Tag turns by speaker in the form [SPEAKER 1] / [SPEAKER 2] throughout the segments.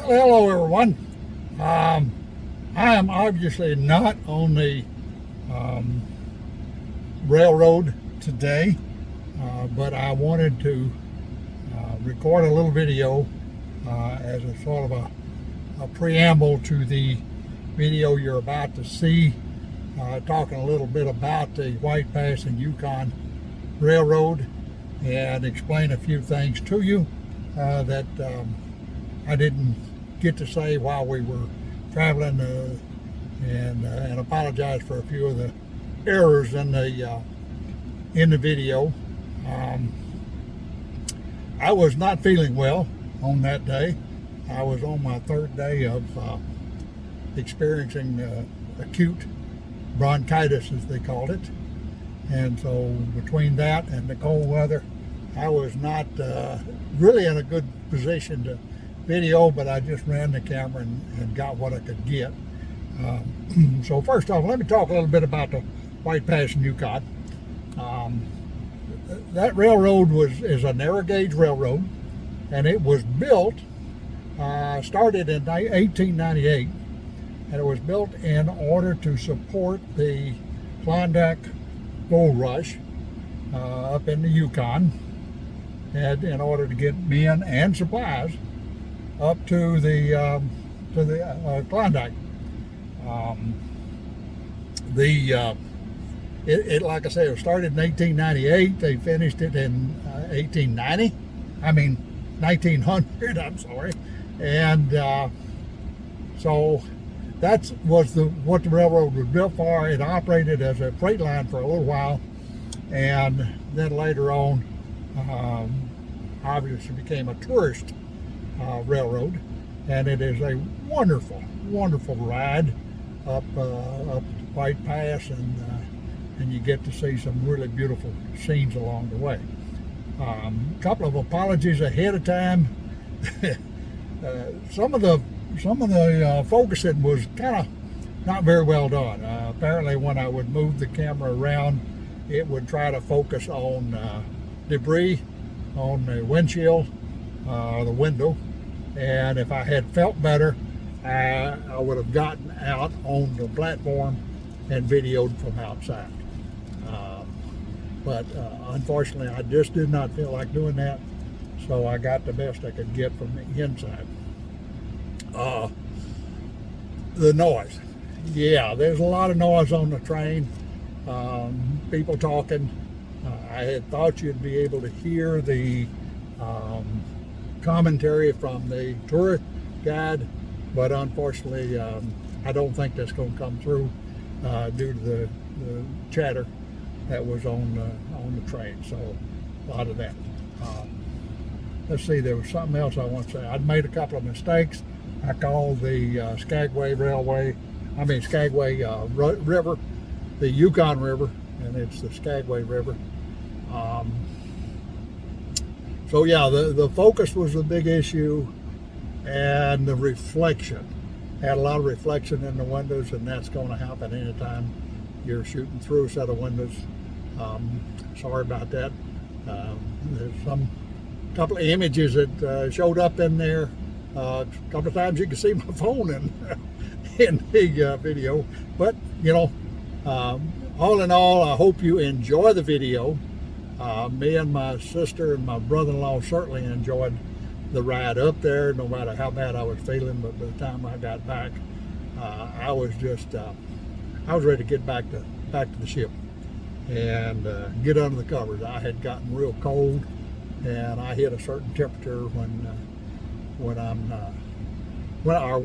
[SPEAKER 1] Hello, everyone. I am obviously not on the um, railroad today, but I wanted to record a little video as a sort of a preamble to the video you're about to see, talking a little bit about the White Pass and Yukon Railroad and explain a few things to you that I didn't get to say while we were traveling, and apologize for a few of the errors in the video. I was not feeling well on that day. I was on my third day of experiencing acute bronchitis, as they called it, and so between that and the cold weather, I was not really in a good position to video, but I just ran the camera and got what I could get. So first off, let me talk a little bit about the White Pass and Yukon. That railroad is a narrow gauge railroad, and it was built, started in 1898, and it was built in order to support the Klondike gold rush up in the Yukon, and in order to get men and supplies up to the Klondike. It like I said, it started in 1898. They finished it in 1890. I mean 1900. I'm sorry. And so that was what the railroad was built for. It operated as a freight line for a little while, and then later on, obviously became a tourist railroad, and it is a wonderful, wonderful ride up White Pass, and you get to see some really beautiful scenes along the way. A couple of apologies ahead of time. Some of the focusing was kind of not very well done. Apparently, when I would move the camera around, it would try to focus on debris on the windshield, the window, and if I had felt better, I would have gotten out on the platform and videoed from outside. But unfortunately, I just did not feel like doing that, so I got the best I could get from the inside. The noise. Yeah, there's a lot of noise on the train. People talking. I had thought you'd be able to hear the commentary from the tour guide, but unfortunately, I don't think that's going to come through due to the chatter that was on the train. So a lot of that. Let's see, there was something else I want to say. I'd made a couple of mistakes. I called the Skagway Skagway River, the Yukon River, and it's the Skagway River. So yeah, the focus was a big issue, and the reflection. Had a lot of reflection in the windows, and that's going to happen anytime you're shooting through a set of windows. Sorry about that. There's some couple of images that showed up in there. A couple of times you can see my phone in the video, but you know, all in all, I hope you enjoy the video. Me and my sister and my brother-in-law certainly enjoyed the ride up there, no matter how bad I was feeling. But by the time I got back, I was ready to get back to the ship and get under the covers. I had gotten real cold, and I hit a certain temperature when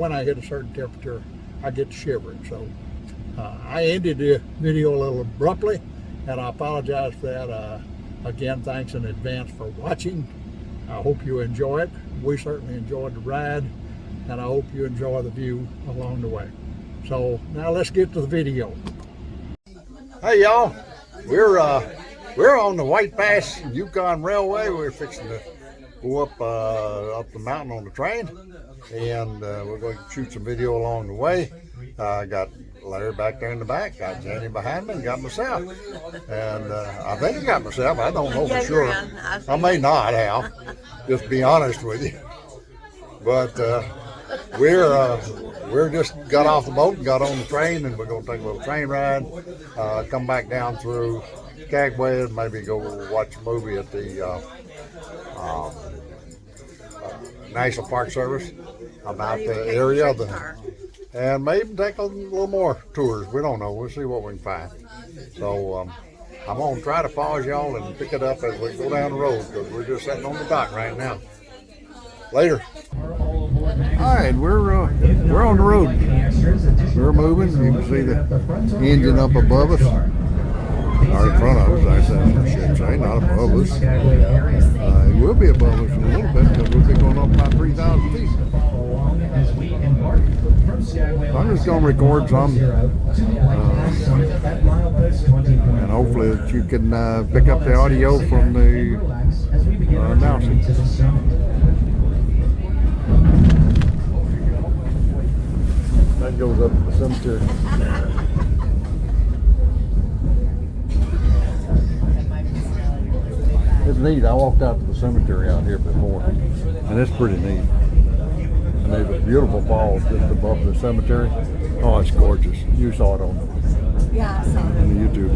[SPEAKER 1] I hit a certain temperature, I get shivering. So I ended the video a little abruptly, and I apologize for that. Again, thanks in advance for watching. I hope you enjoy it. We certainly enjoyed the ride, and I hope you enjoy the view along the way. So now let's get to the video. Hey y'all, we're on the White Pass Yukon Railway. We're fixing to go up the mountain on the train, and we're going to shoot some video along the way. I got Larry back there in the back, got Jenny behind me, and got myself. And I think I got myself. I don't know for sure. I may not have, just be honest with you. But We're just got off the boat and got on the train, and we're going to take a little train ride, come back down through Skagway, and maybe go watch a movie at the National Park Service about the area, and maybe take a little more tours. We don't know. We'll see what we can find. So I'm going to try to pause y'all and pick it up as we go down the road, because we're just sitting on the dock right now. Later. All right, we're on the road. We're moving. You can see the engine up above us, or in front of us. I should say, not above us. It will be above us in a little bit, because we'll be going up about 3,000 feet. I'm just going to record some, and hopefully that you can pick up the audio from the announcement. That goes up to the cemetery. It's neat. I walked out to the cemetery out here before, and it's pretty neat. And there's a beautiful falls just above the cemetery. Oh, it's gorgeous. You saw it on the YouTube.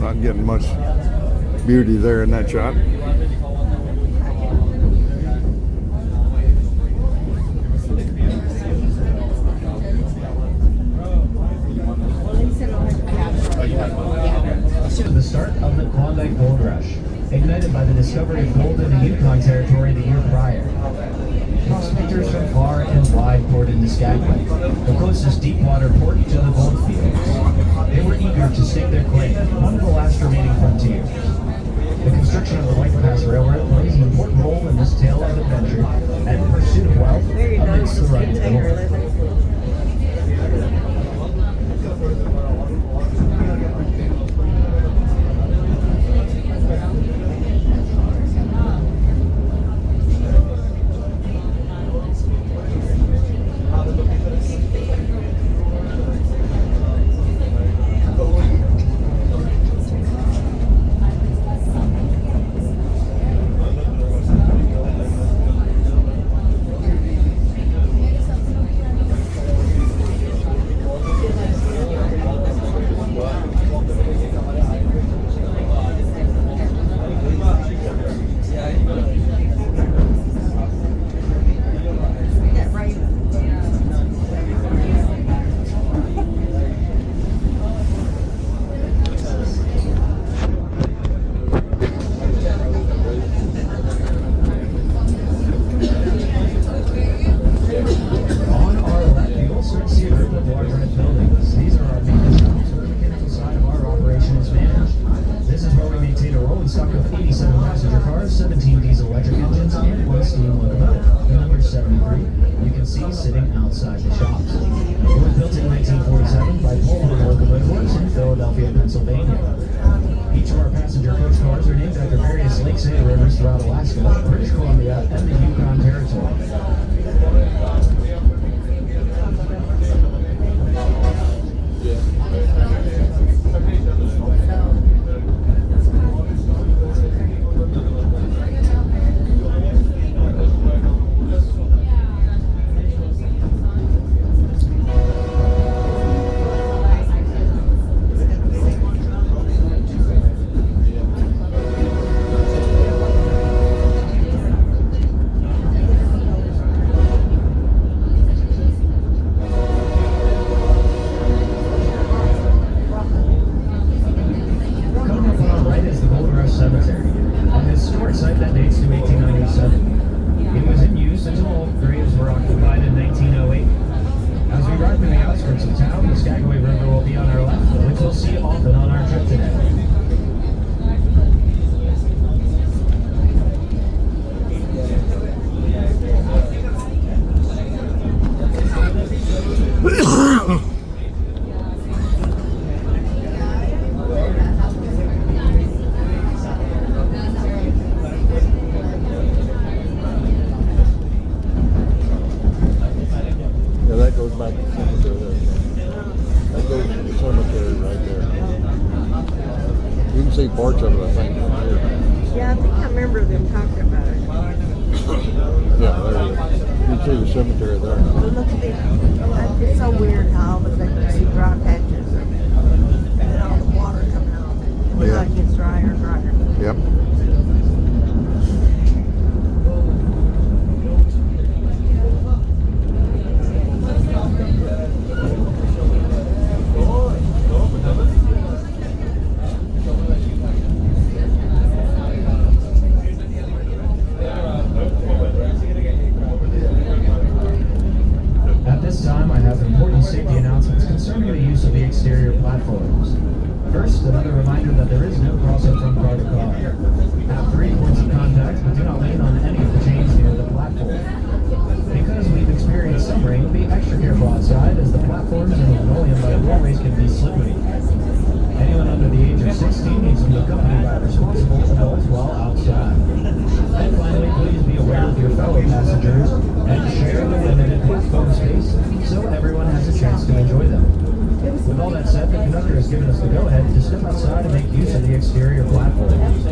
[SPEAKER 1] Not getting much beauty there in that shot.
[SPEAKER 2] The start of the Klondike Gold Rush, ignited by the discovery of gold in the Yukon territory the year prior. Prospectors from far and wide poured into Skagway, the closest deep water port to the gold fields. They were eager to stake their claim, one of the last remaining frontiers. The construction of the White Pass Railroad plays an important role in this tale of adventure and pursuit of wealth amidst the rugged north. Sitting outside the shops. It was built in 1947 by Pullman Locomotive Works in Philadelphia, Pennsylvania. Each of our passenger coach cars are named after various lakes and rivers throughout Alaska, British Columbia, and the Yukon Territory.
[SPEAKER 1] Parts of it, I think, from here.
[SPEAKER 3] Yeah, I think I remember them talking about it.
[SPEAKER 1] Yeah, there you go. You can see the cemetery there.
[SPEAKER 3] Look at this. It's so weird how all of a sudden you see dry patches and all the water coming out. It
[SPEAKER 1] Yeah.
[SPEAKER 3] gets drier and drier.
[SPEAKER 1] Yep.
[SPEAKER 2] At this time, I have important safety announcements concerning the use of the exterior platforms. First, another reminder that there is no crossing from car to car. Have 3 points of contact, but do not lean on any of the chains near the platform. Because we've experienced some rain, be extra careful outside as the platforms and linoleum by doorways can be slippery. Anyone under the age of 16 needs to be accompanied by responsible adults while outside. And finally, please be aware of your fellow passengers and share the limited platform space so everyone has a chance to enjoy them. With all that said, the conductor has given us the go-ahead to step outside and make use of the exterior platforms.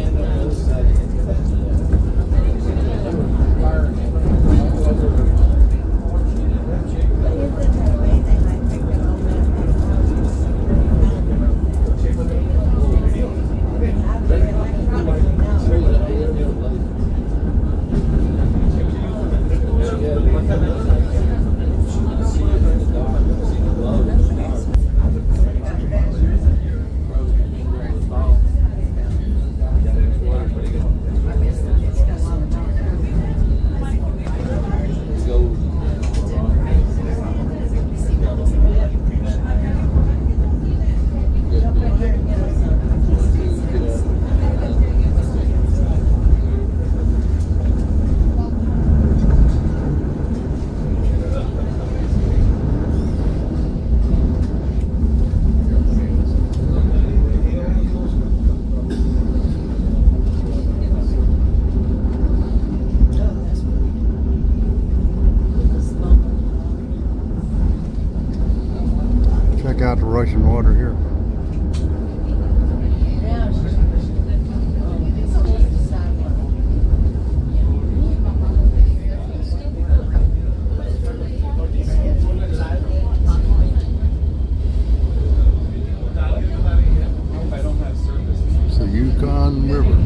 [SPEAKER 1] Check out the rushing water here. It's the Yukon River.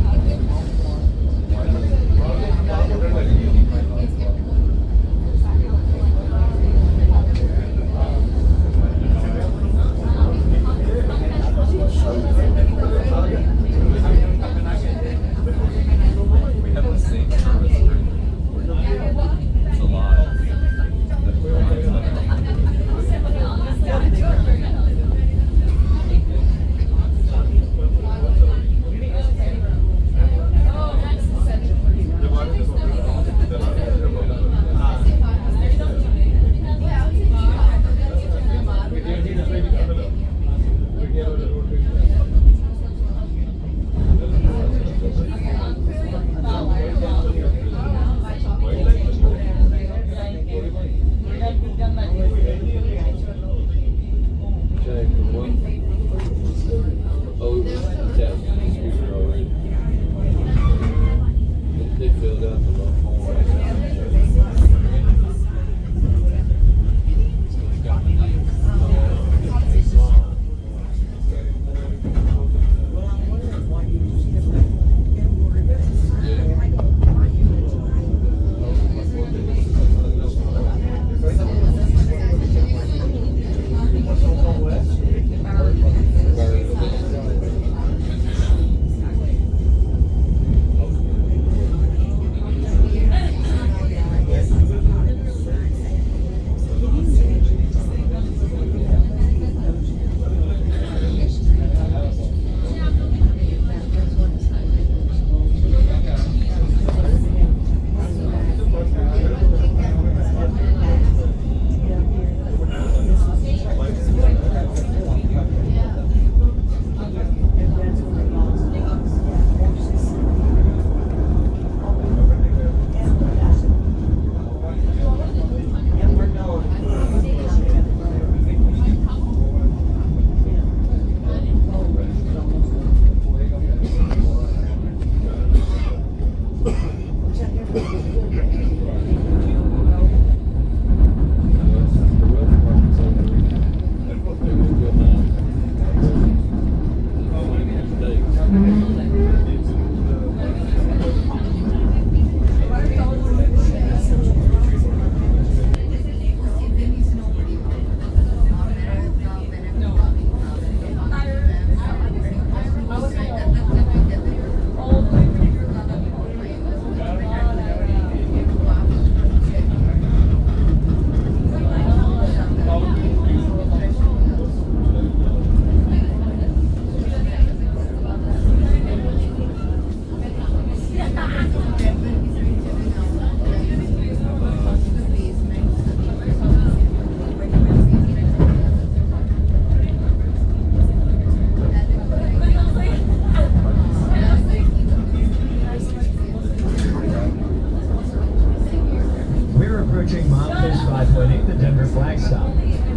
[SPEAKER 2] approaching milepost 5.8, the Denver flag stop.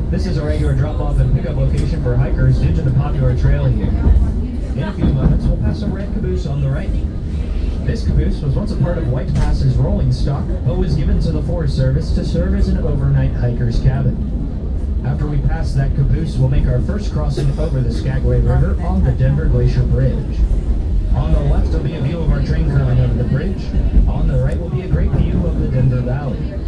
[SPEAKER 2] This is a regular drop-off and pickup location for hikers due to the popular trail here. In a few moments, we'll pass a red caboose on the right. This caboose was once a part of White Pass's rolling stock, but was given to the Forest Service to serve as an overnight hiker's cabin. After we pass that caboose, we'll make our first crossing over the Skagway River on the Denver Glacier Bridge. On the left will be a view of our train curling over the bridge. On the right will be a great view of the Denver Valley.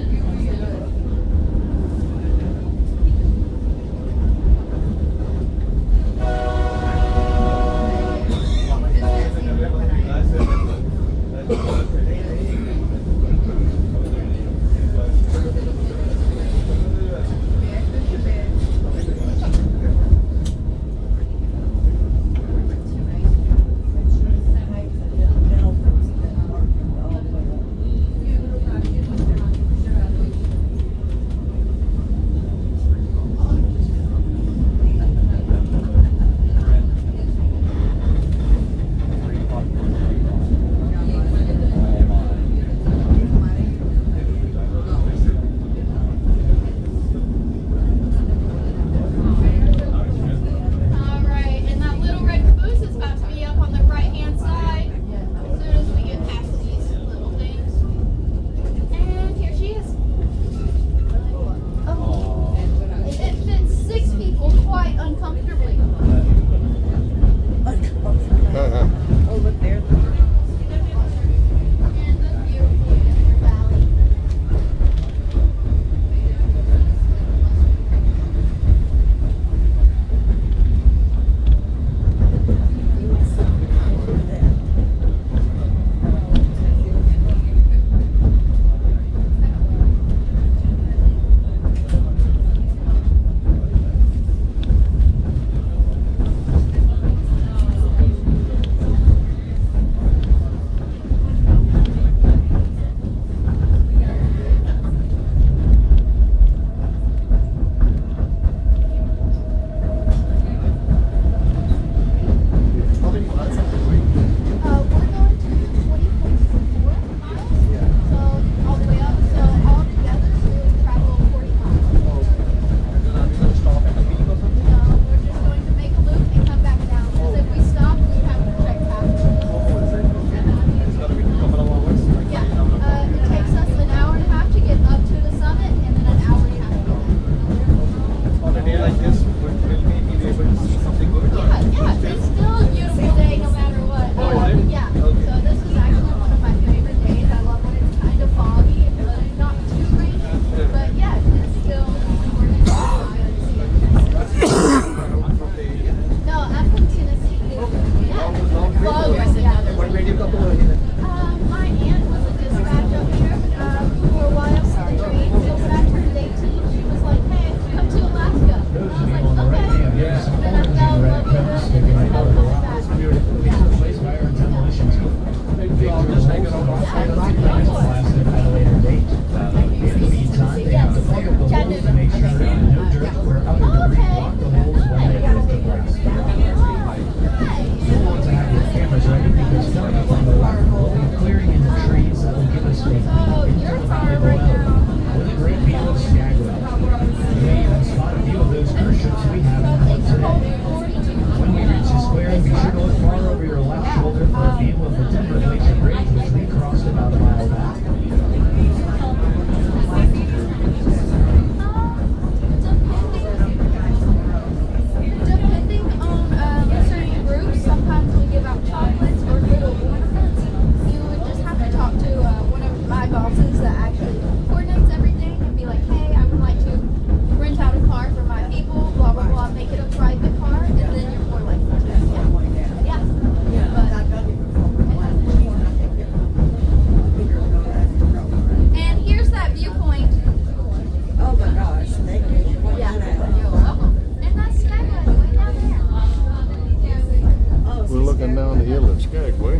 [SPEAKER 4] down the hill at Skagway.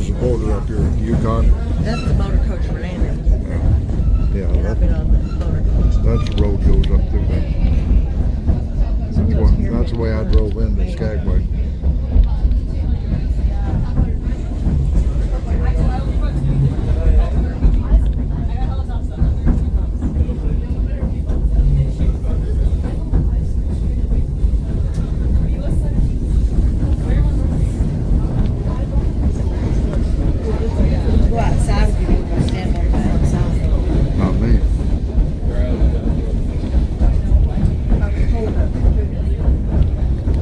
[SPEAKER 1] is the border up here in Yukon.
[SPEAKER 3] That's the motor coach for Landon.
[SPEAKER 1] Yeah,
[SPEAKER 3] And I've been on the motor coach.
[SPEAKER 1] that's the road goes up through there. That's the way I drove into Skagway.
[SPEAKER 3] Go outside if you want to stand there outside.
[SPEAKER 1] Not me.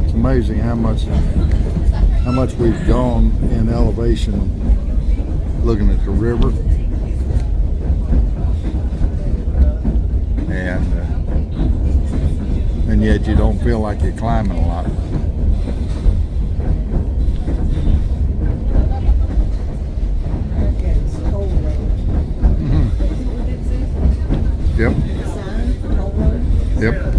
[SPEAKER 1] It's amazing how much we've gone in elevation looking at the river. And yet you don't feel like you're climbing a lot.
[SPEAKER 3] Okay, it's Coal Road.
[SPEAKER 1] Yep,
[SPEAKER 3] Sign, Coal Road.
[SPEAKER 1] yep.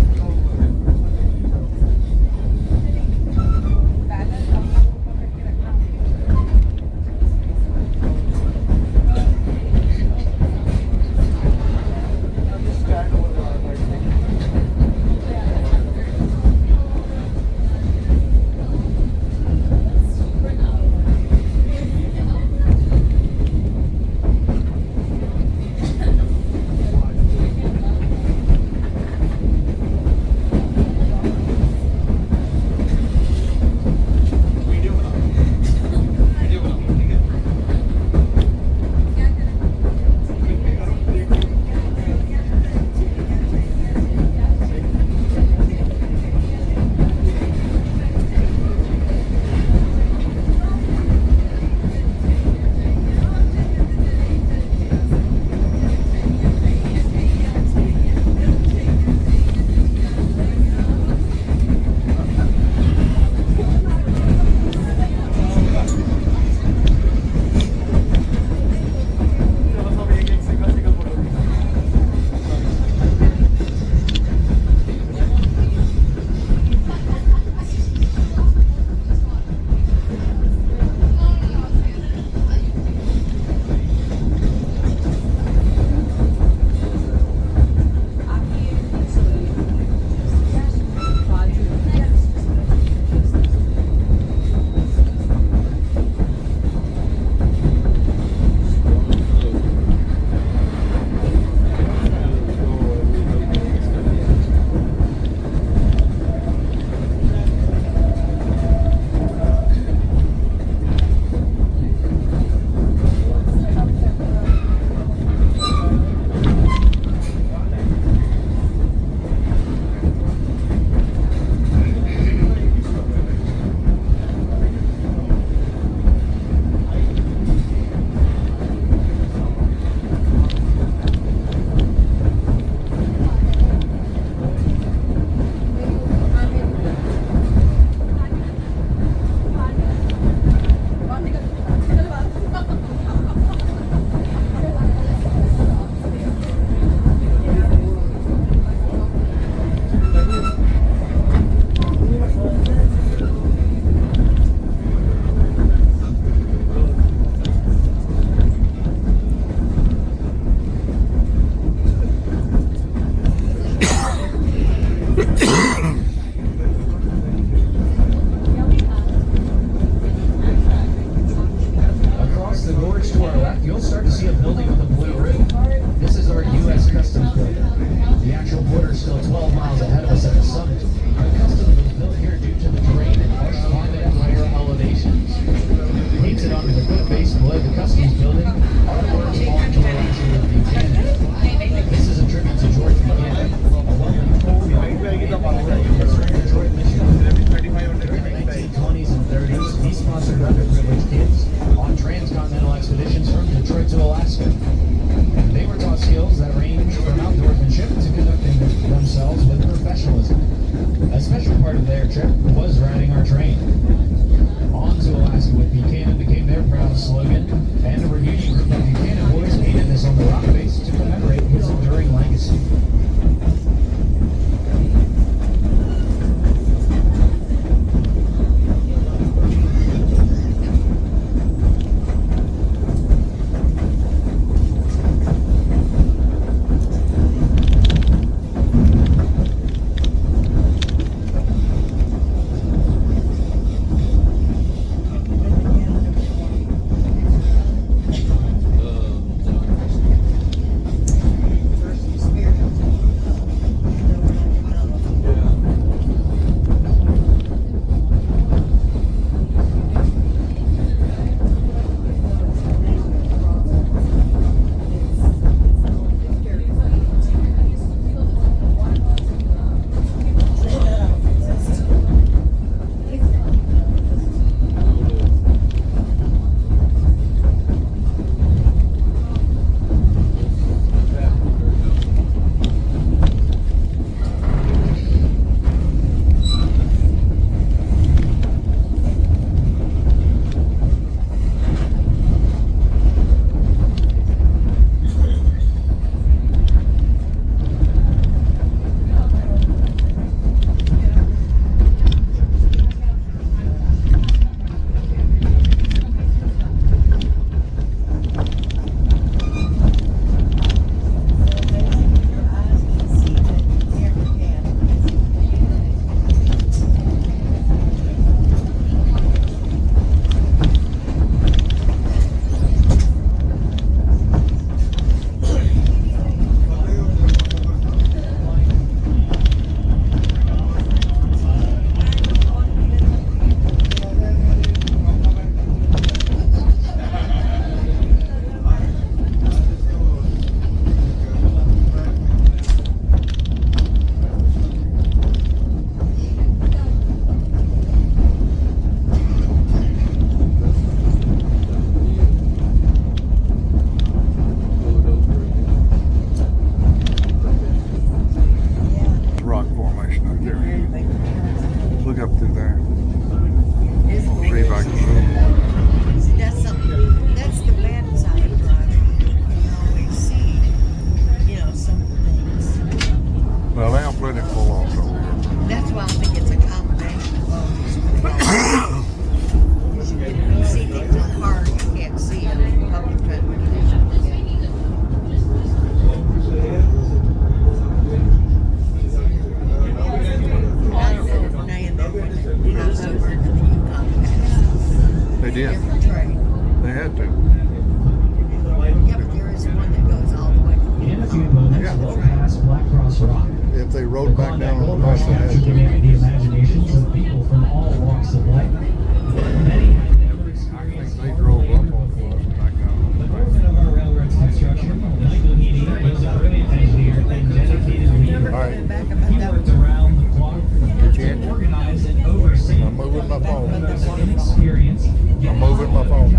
[SPEAKER 2] The
[SPEAKER 1] back
[SPEAKER 2] Klondike
[SPEAKER 1] down on
[SPEAKER 2] Gold
[SPEAKER 1] the
[SPEAKER 2] Rush
[SPEAKER 1] west side.
[SPEAKER 2] captured the imaginations of people from all walks of life. Many had never experienced
[SPEAKER 1] They
[SPEAKER 2] hard
[SPEAKER 1] drove
[SPEAKER 2] labor
[SPEAKER 1] up on
[SPEAKER 2] before.
[SPEAKER 1] us back down.
[SPEAKER 2] The foreman of our railroad's construction, Michael Heaney, was a brilliant engineer and dedicated leader.
[SPEAKER 1] Alright.
[SPEAKER 2] He worked around the clock
[SPEAKER 1] Jet.
[SPEAKER 2] to organize and oversee
[SPEAKER 1] I'm moving my
[SPEAKER 2] the
[SPEAKER 1] phone.
[SPEAKER 2] most inexperienced,
[SPEAKER 1] I'm moving my phone.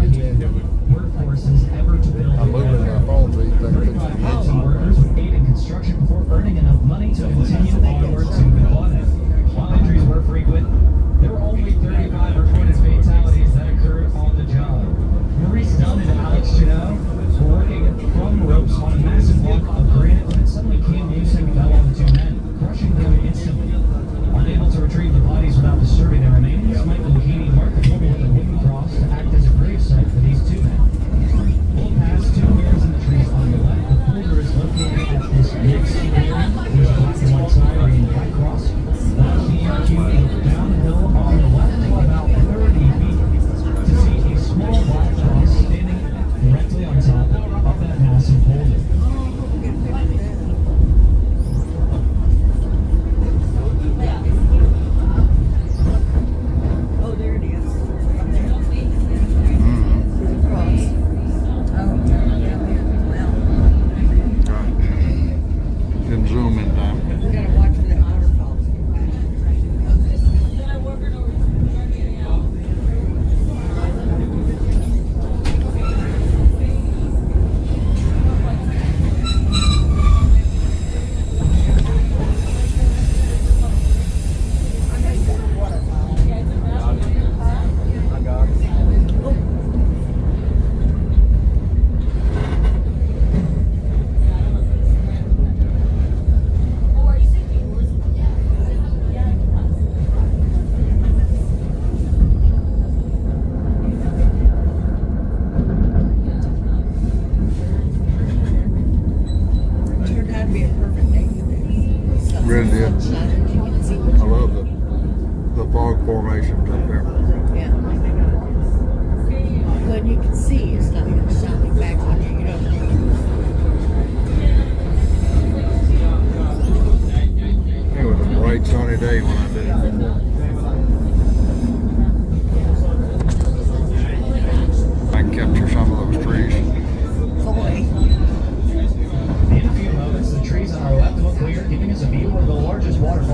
[SPEAKER 2] workforces ever to build
[SPEAKER 1] I'm moving my phone so you think it's
[SPEAKER 2] Some workers would aid in construction before earning enough money to continue onward to the Klondike. While injuries were frequent, there were only 35 recorded fatalities that occurred on the job. Maurice Dunn and Alex Janot were working from ropes on a massive block of granite when it suddenly came loose and fell on the two men, crushing them instantly. Unable to retrieve the bodies without disturbing their remains, Michael Heaney marked the rubble with a wooden cross to act as a gravesite for these two men. Pull past 2 clearings in the trees on the left, the boulder is located at this mixed clearing. There's a black and white sign reading Black Cross. Watch the ERQ downhill on the left about 30 feet to see a small black cross standing directly on top of that massive boulder.
[SPEAKER 3] Oh, there it is. Up there. The cross. Oh, yeah. Well,
[SPEAKER 1] Didn't zoom in time.
[SPEAKER 3] we gotta watch for the waterfalls. It turned out to be a perfect day for this. Sun-
[SPEAKER 1] Really did.
[SPEAKER 3] sunshine, you can see what
[SPEAKER 1] I
[SPEAKER 3] you
[SPEAKER 1] love the fog formations up there.
[SPEAKER 3] Yeah. When you can see, it's not even shining back on you. You don't know.
[SPEAKER 1] It was a bright sunny day when I did it. I can capture some of those trees.
[SPEAKER 3] Boy.
[SPEAKER 2] In a few moments, the trees on our left will clear, giving us a view of the largest waterfall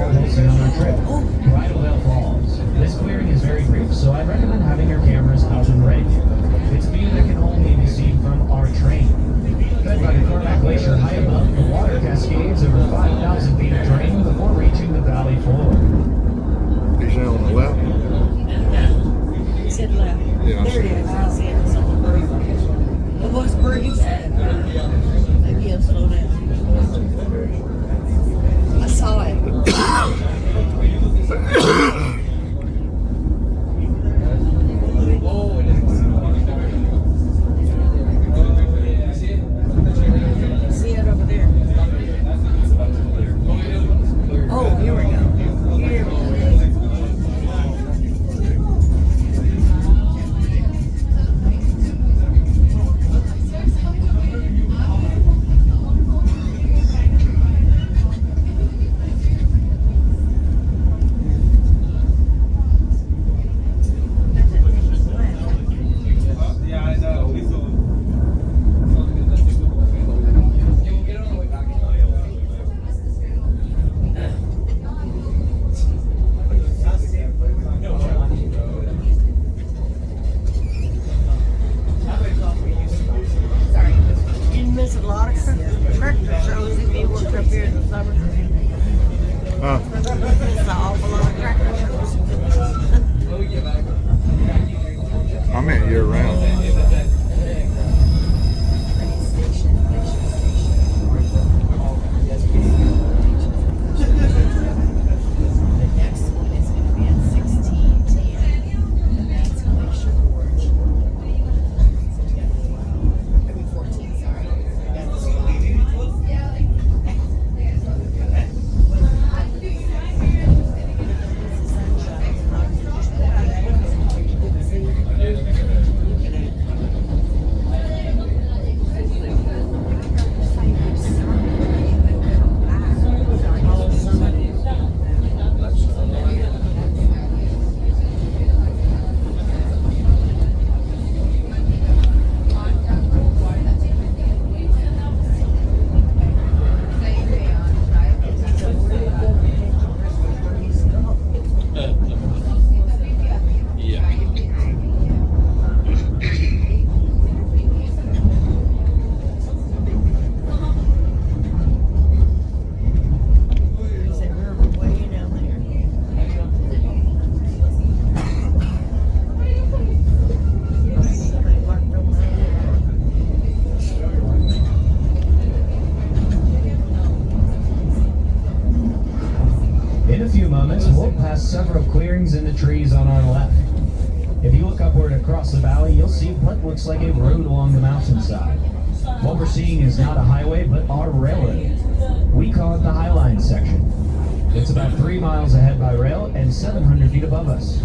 [SPEAKER 2] looks like a road along the mountainside. What we're seeing is not a highway, but our railroad. We call it the Highline section. It's about 3 miles ahead by rail and 700 feet above us.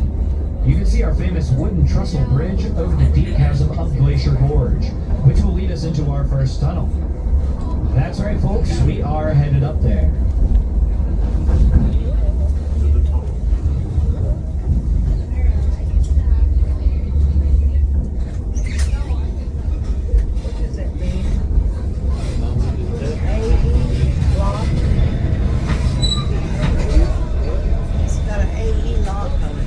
[SPEAKER 2] You can see our famous wooden trestle bridge over the deep chasm up Glacier Gorge, which will lead us into our first tunnel. That's right, folks, we are headed up there.
[SPEAKER 3] What does that mean? AE lock. It's got an AE lock on it.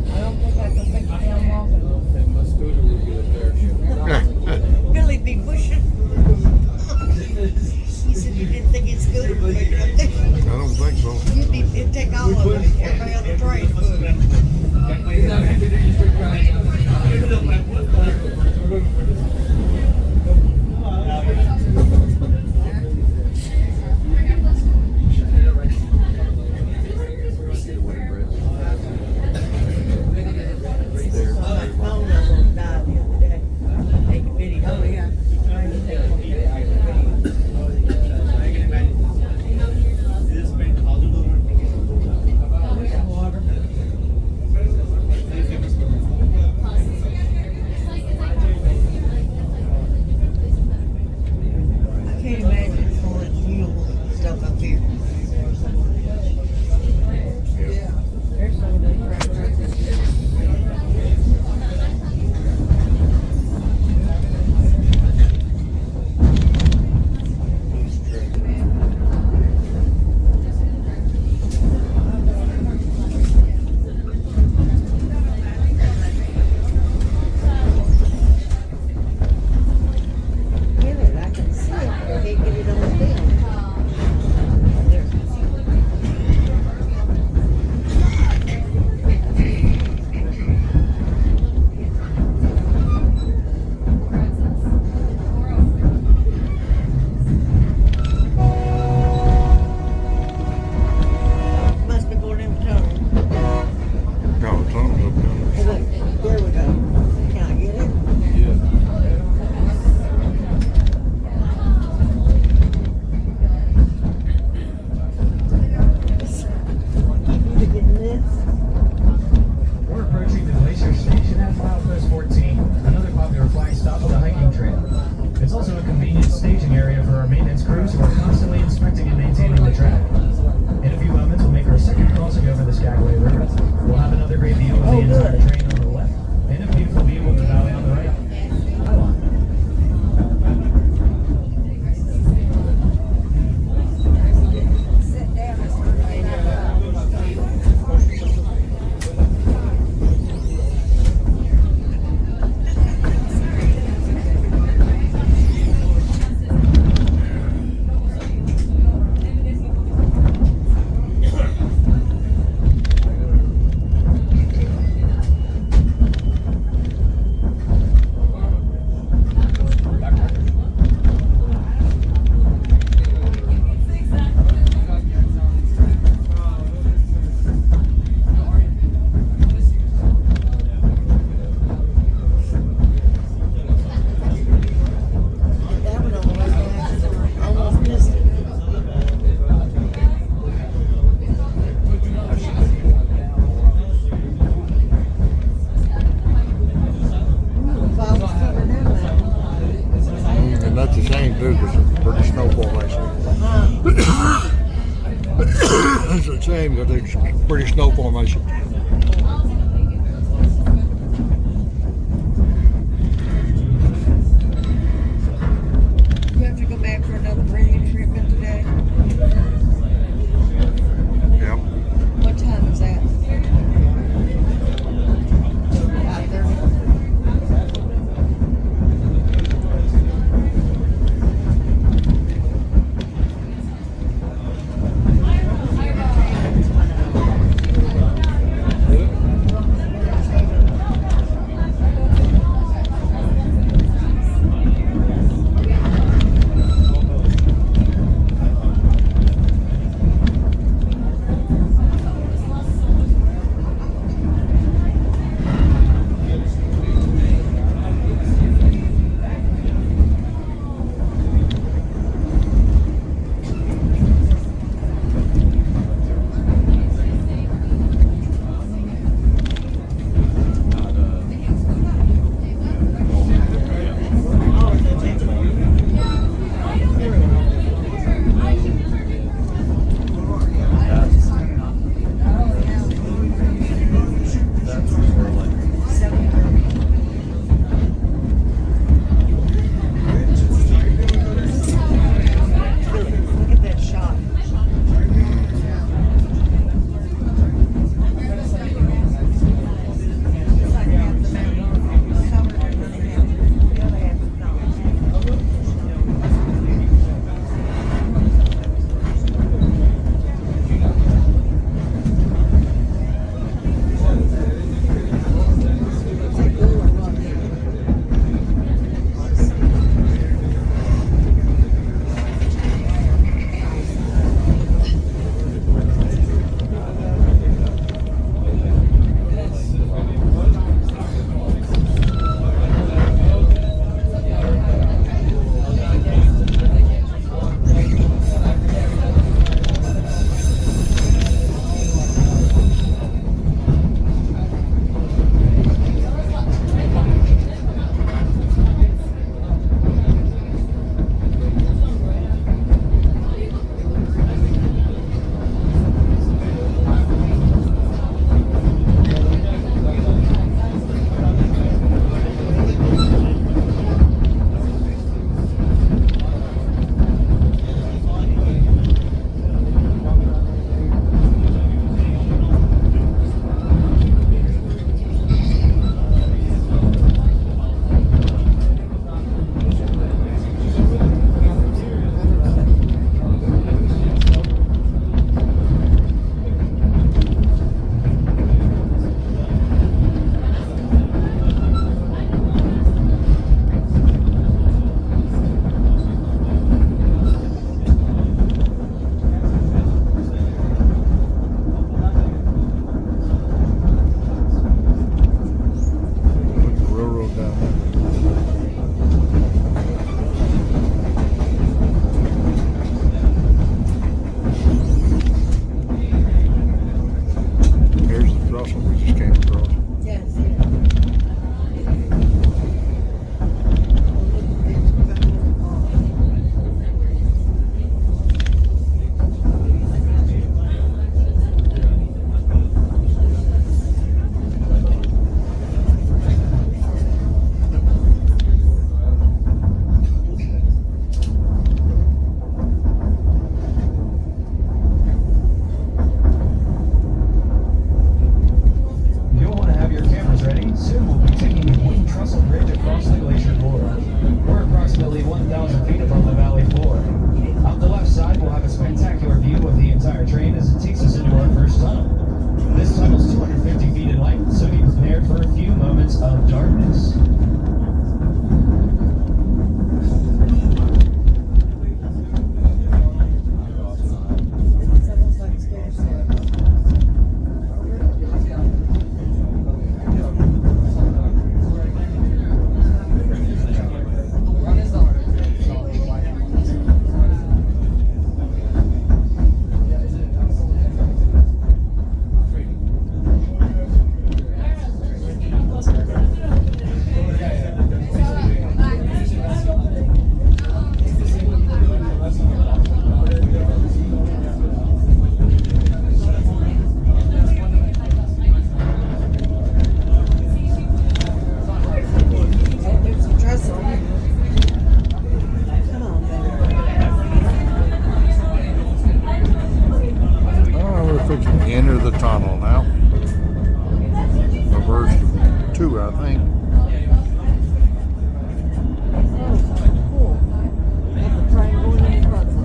[SPEAKER 3] I don't think I can make it down walking.
[SPEAKER 4] My scooter would get there.
[SPEAKER 3] Billy be pushing. He said you didn't think his scooter would make it up there.
[SPEAKER 1] I don't think so.
[SPEAKER 3] It'd take all of us. Everybody on the train would. My phone almost died the other day. Taking video. Oh, yeah. I can't imagine pulling mules and stuff up here. There's some of those tractors. Get it, I can see it, but I can't get it on film. There. Must be going in the tunnel.
[SPEAKER 1] No, tunnel's up there.
[SPEAKER 3] Oh, wait, there we go. Can I get it? Keep you getting this.
[SPEAKER 2] We're approaching the Glacier Station at milepost 14, another popular flag stop of the hiking trail. It's also a convenient staging area for our maintenance crews who are constantly inspecting and maintaining the track. In a few moments, we'll make our second crossing over the Skagway River. We'll have another great view of the entire train on the left, and a beautiful view of the valley on the right.
[SPEAKER 3] That one almost missed it. Falls further down that.
[SPEAKER 1] And that's a shame too, because it's a pretty snow formation. It's a shame because it's a pretty snow formation.
[SPEAKER 3] You have to go back for another brain treatment today.
[SPEAKER 1] Yep.
[SPEAKER 3] What time is that? 5:30.
[SPEAKER 1] tunnel now. The first two, I think.
[SPEAKER 3] Cool. Got the train going in front of them.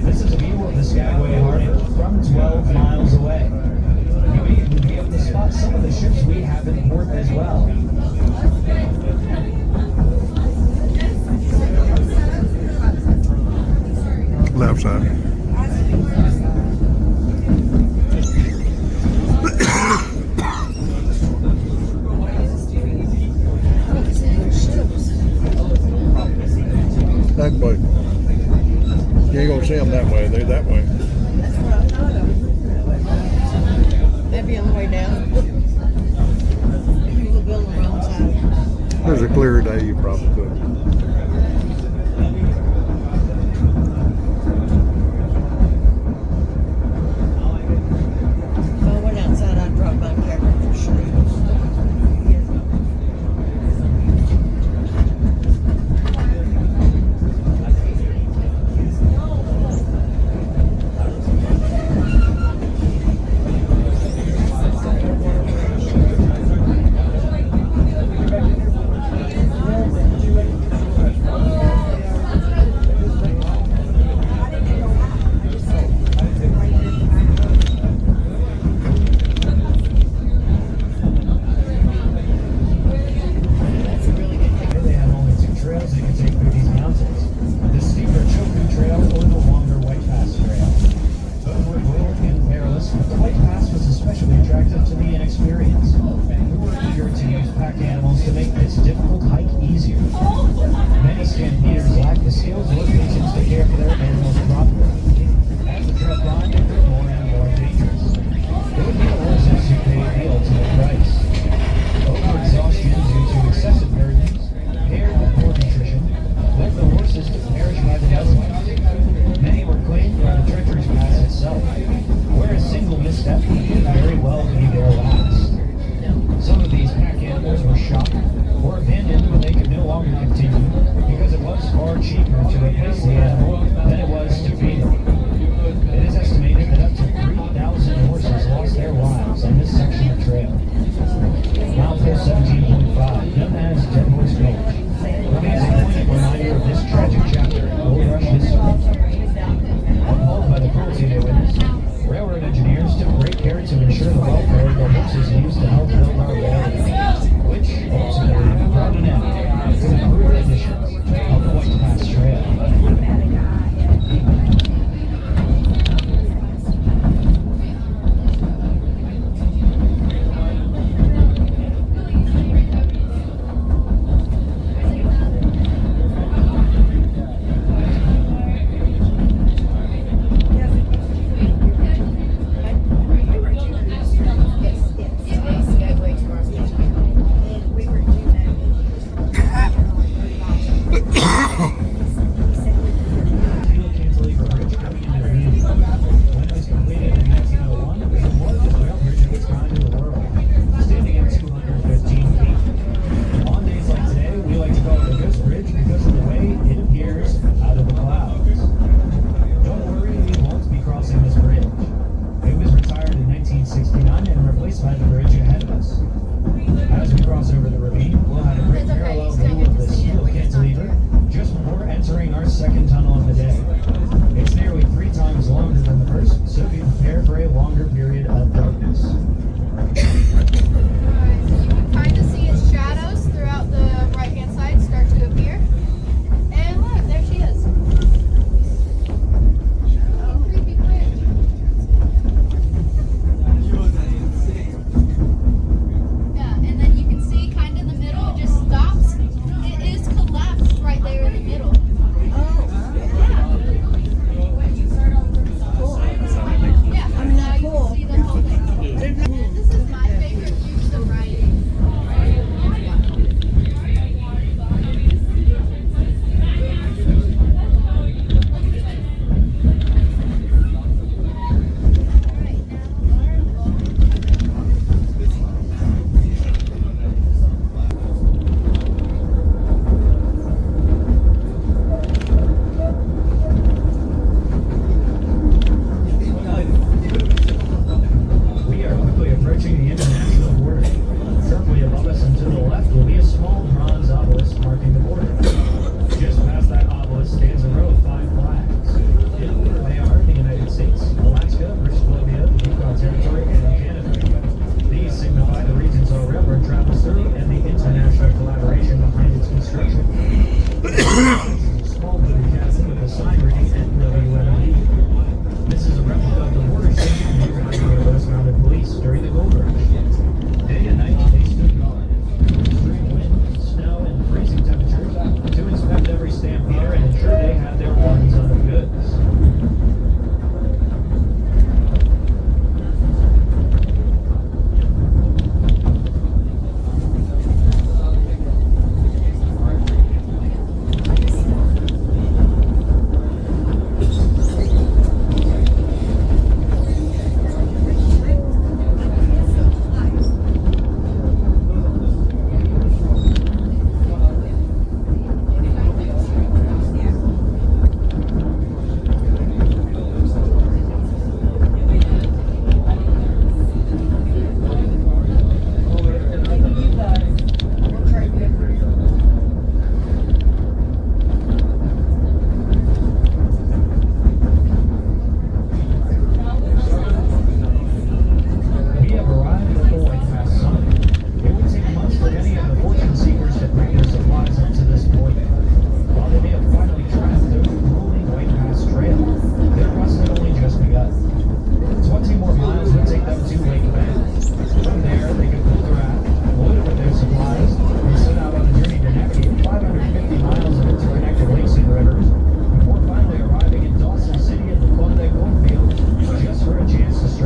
[SPEAKER 2] This is a view of the Skagway Harbor from 12 miles away. You may even be able to spot some of the ships we have in port as well.
[SPEAKER 1] Left side. That way. You ain't gonna see them that way. They're that way.
[SPEAKER 3] That's what I thought of. They'd be on the way down. If you were building the wrong side.
[SPEAKER 1] There's a clear day, you probably could.
[SPEAKER 3] If I went outside, I'd drop my camera for sure.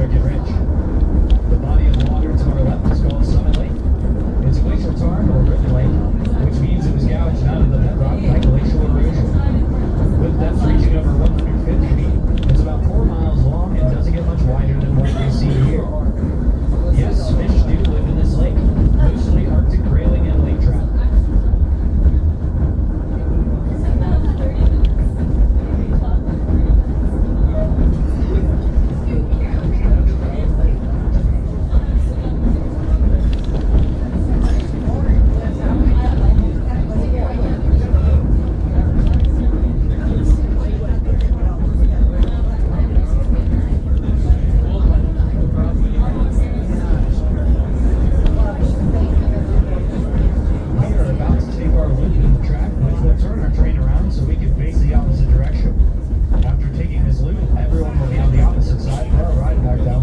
[SPEAKER 2] Stricken Ridge. The body of water to our left is called Summit Lake. It's a glacial tarn or rift lake, which means it was gouged out of the bedrock by glacial erosion. With depths reaching over 150 feet, it's about 4 miles long and doesn't get much wider than what we see here. Yes, fish do live in this lake, mostly Arctic grayling and lake trout.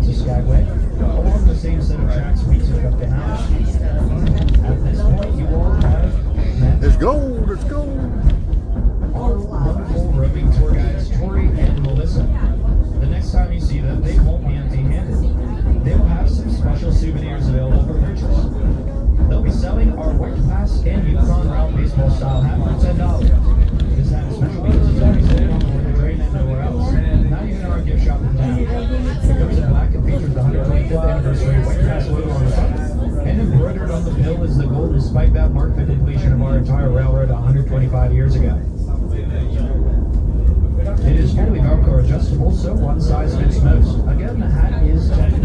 [SPEAKER 2] Skagway, along the same set of tracks we took up the house. At this point, you all have met
[SPEAKER 1] It's gold, it's gold.
[SPEAKER 2] our wonderful roving tour guides, Tori and Melissa. The next time you see them, they won't be empty-handed. They will have some special souvenirs available for purchase. They'll be selling our White Pass and Yukon round baseball style hat for $10. This hat is special because it's only sold on the train and nowhere else. Not even in our gift shop in town. It comes in black and features the 125th anniversary White Pass logo on the front. And embroidered on the bill is the gold, despite that marked the completion of our entire railroad 125 years ago. It is fully Velcro adjustable, so one size fits most. Again, the hat is $10.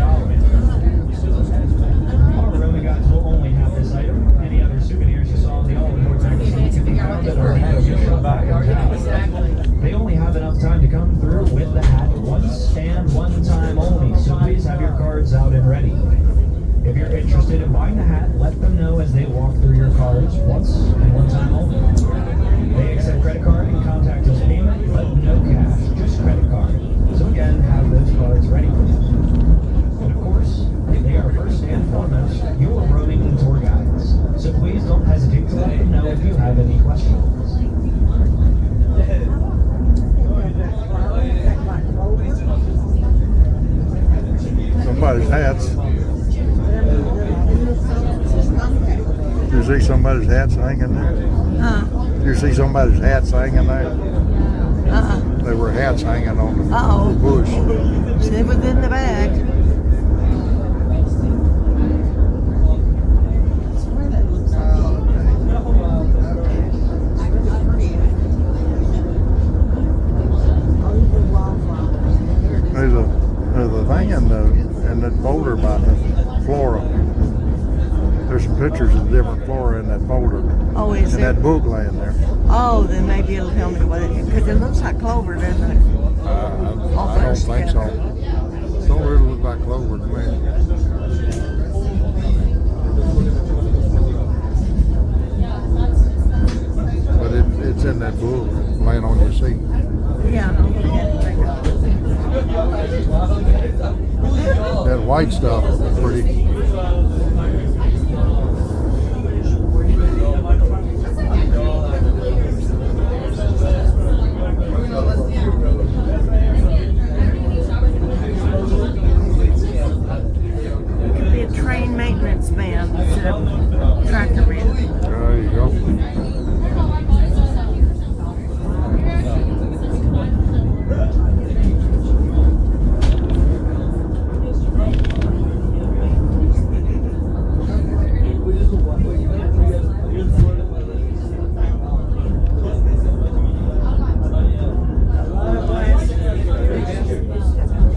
[SPEAKER 2] Our roving guides will only have this item. Any other souvenirs you saw in the all-aboard magazine can be found at our gift shop back in town. They only have enough time to come through with the hat once and one time only, so please have your cards out and ready. If you're interested in buying the hat, let them know as they walk through your cards once and one time only. They accept credit card and contactless payment, but no cash, just credit card. So again, have those cards ready for them. And of course, they are first and foremost your roving tour guides. So please don't hesitate to let them know if you have any questions.
[SPEAKER 1] Somebody's hats. You see somebody's hats hanging there? You see somebody's hats hanging there? There were hats hanging on the bush.
[SPEAKER 3] It was in the bag.
[SPEAKER 1] There's a thing in that folder about the flora. There's some pictures of different flora in that folder.
[SPEAKER 3] Oh, is
[SPEAKER 1] in
[SPEAKER 3] there?
[SPEAKER 1] that book laying there.
[SPEAKER 3] Oh, then maybe it'll tell me what it is. Because it looks like clover, doesn't it?
[SPEAKER 1] I don't think so. Don't really look like clover to me. But it's in that book laying on your seat.
[SPEAKER 3] Yeah, I'll look at it right now.
[SPEAKER 1] That white stuff is pretty.
[SPEAKER 3] It could be a train maintenance van instead of tractor man.
[SPEAKER 1] There you go.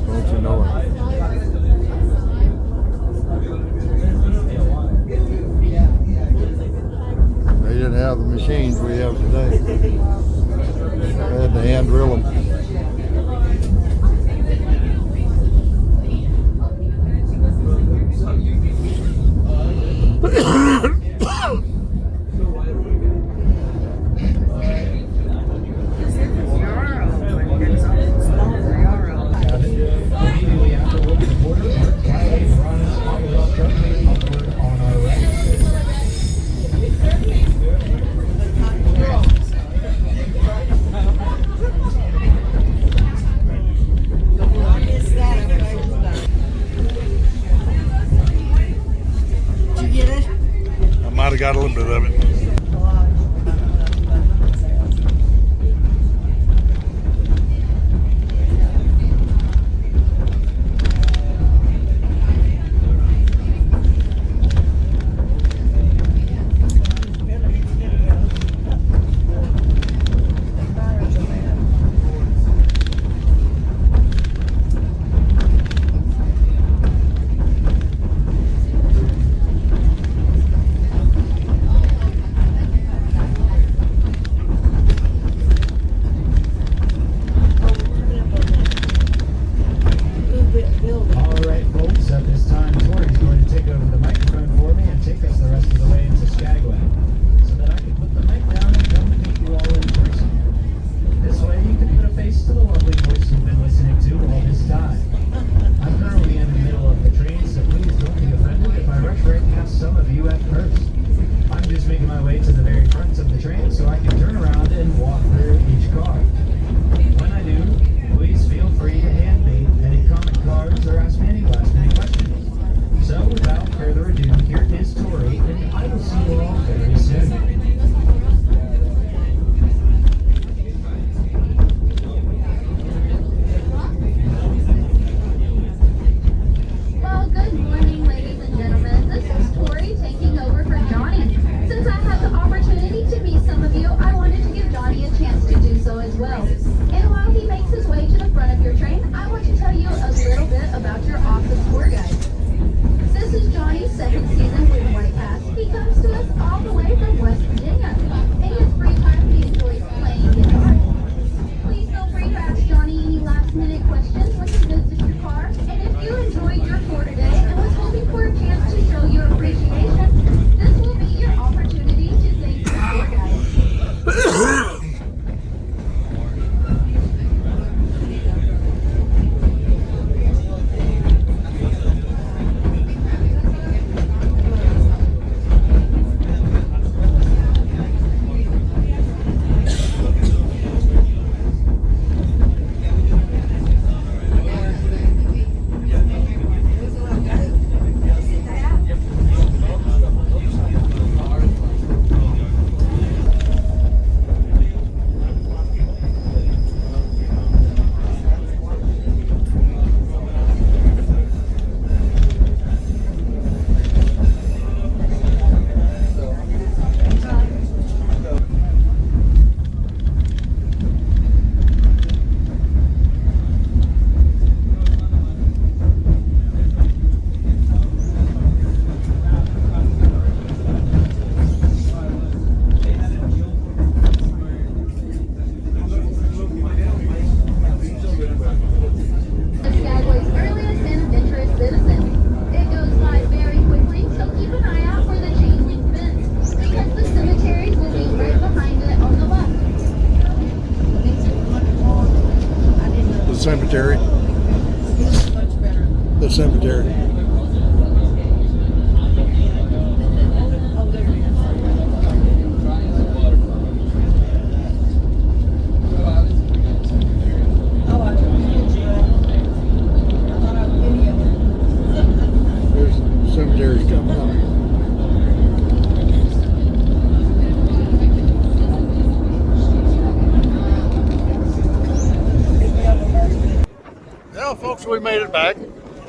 [SPEAKER 1] Don't you know it? They didn't have the machines we have today. They had to hand drill them.
[SPEAKER 2] Immediately after over the border, Mark Kiley runs Aqua truck upward on our right.
[SPEAKER 1] Finally got a little bit of it.
[SPEAKER 2] Alright folks, at this time Tori's going to take over the microphone for me and take us the rest of the way into Skagway, so that I can put the mic down and come meet you all in person. This way you can put a face to the lovely voice you've been listening to all this time. I'm currently in the middle of the train, so please don't be offended if I rush right past some of you at first. I'm just making my way to the very front of the train so I can turn around and walk through each car. When I do, please feel free to hand me any comment cards or ask me any last-minute questions. So, without further ado, here is Tori, and I will see you all very soon.
[SPEAKER 5] Well, good morning, ladies and gentlemen. This is Tori taking over for Johnny. Since I have the opportunity to meet some of you, I wanted to give Johnny a chance to do so as well. And while he makes his way to the front of your train, I want to tell you a little bit about your awesome tour guide. This is Johnny's second season with White Pass. He comes to us all the way from West Virginia. In his free time, he enjoys playing guitar. Please feel free to ask Johnny any last-minute questions when he visits your car. And if you enjoyed your tour today and was hoping for a chance to show your appreciation, this will be your opportunity to thank your tour guide. Skagway's earliest and adventurous citizen. It goes by very quickly, so keep an eye out for the chain link fence, because the cemeteries will be right behind it on the left.
[SPEAKER 1] The cemetery. The cemetery. There's the cemeteries coming up. Well, folks, we made it back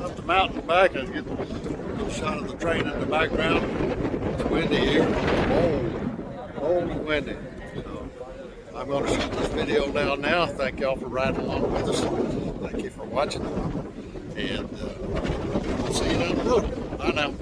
[SPEAKER 1] up the mountain back and get a shot of the train in the background. It's windy here, cold and windy. So I'm going to shut this video down now. Thank y'all for riding along with us. Thank you for watching, and we'll see you down the road. Bye now.